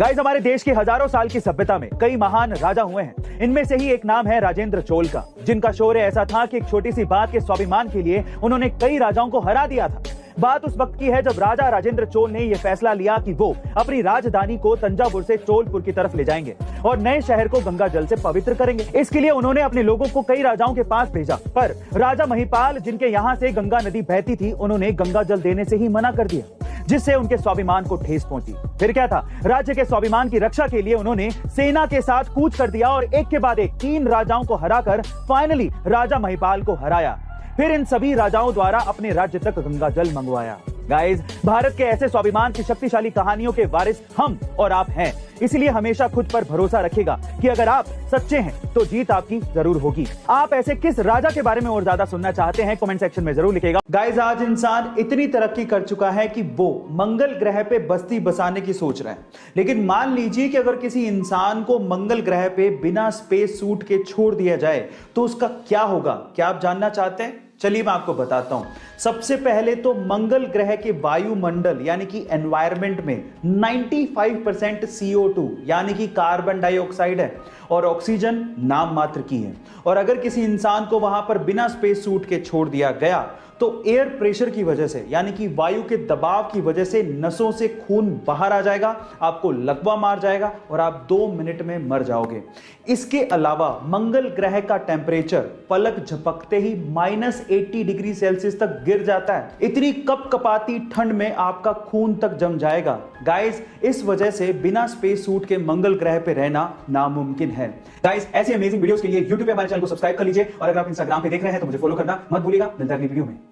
Guys, हमारे देश की हजारों साल की सभ्यता में कई महान राजा हुए हैं। इनमें से ही एक नाम है राजेंद्र चोल का, जिनका शौर्य ऐसा था कि एक छोटी सी बात के स्वाभिमान के लिए उन्होंने कई राजाओं को हरा दिया था। बात उस वक्त की है जब राजा राजेंद्र चोल ने यह फैसला लिया कि वो अपनी राजधानी को तंजावुर से चोलपुर की तरफ ले जाएंगे और नए शहर को गंगा जल से पवित्र करेंगे। इसके लिए उन्होंने अपने लोगों को कई राजाओं के पास भेजा, पर राजा महिपाल, जिनके यहाँ से गंगा नदी बहती थी, उन्होंने गंगा जल देने से ही मना कर दिया, जिससे उनके स्वाभिमान को ठेस पहुंची। फिर क्या था, राज्य के स्वाभिमान की रक्षा के लिए उन्होंने सेना के साथ कूच कर दिया और एक के बाद एक 3 राजाओं को हराकर फाइनली राजा महिपाल को हराया। फिर इन सभी राजाओं द्वारा अपने राज्य तक गंगा जल मंगवाया। गाइस, भारत के ऐसे स्वाभिमान की शक्तिशाली कहानियों के वारिस हम और आप हैं। इसलिए हमेशा खुद पर भरोसा रखिएगा कि अगर आप सच्चे हैं तो जीत आपकी जरूर होगी। आप ऐसे किस राजा के बारे में और ज्यादा सुनना चाहते हैं, कमेंट सेक्शन में जरूर लिखिएगा। गाइस, आज इंसान इतनी तरक्की कर चुका है कि वो मंगल ग्रह पे बस्ती बसाने की सोच रहे हैं। लेकिन मान लीजिए कि अगर किसी इंसान को मंगल ग्रह पे बिना स्पेस सूट के छोड़ दिया जाए तो उसका क्या होगा? क्या आप जानना चाहते हैं? चलिए मैं आपको बताता हूं। सबसे पहले तो मंगल ग्रह के वायुमंडल यानी कि एनवायरनमेंट में 95% CO2 यानी कि कार्बन डाइऑक्साइड है और ऑक्सीजन नाम मात्र की है। और अगर किसी इंसान को वहां पर बिना स्पेस सूट के छोड़ दिया गया तो एयर प्रेशर की वजह से यानी कि वायु के दबाव की वजह से नसों से खून बाहर आ जाएगा, आपको लकवा मार जाएगा और आप 2 मिनट में मर जाओगे। इसके अलावा मंगल ग्रह का टेम्परेचर पलक झपकते ही -80 डिग्री सेल्सियस तक गिर जाता है। इतनी कपकपाती ठंड में आपका खून तक जम जाएगा। गाइस, इस वजह से बिना स्पेस सूट के मंगल ग्रह पे रहना नामुमकिन है। गाइस, ऐसी अमेजिंग वीडियोस के लिए YouTube पे हमारे चैनल को सब्सक्राइब कर लीजिए और अगर आप Instagram पे देख रहे हैं तो मुझे फॉलो करना मत भूलिएगा। मिलता है अगली वीडियो में।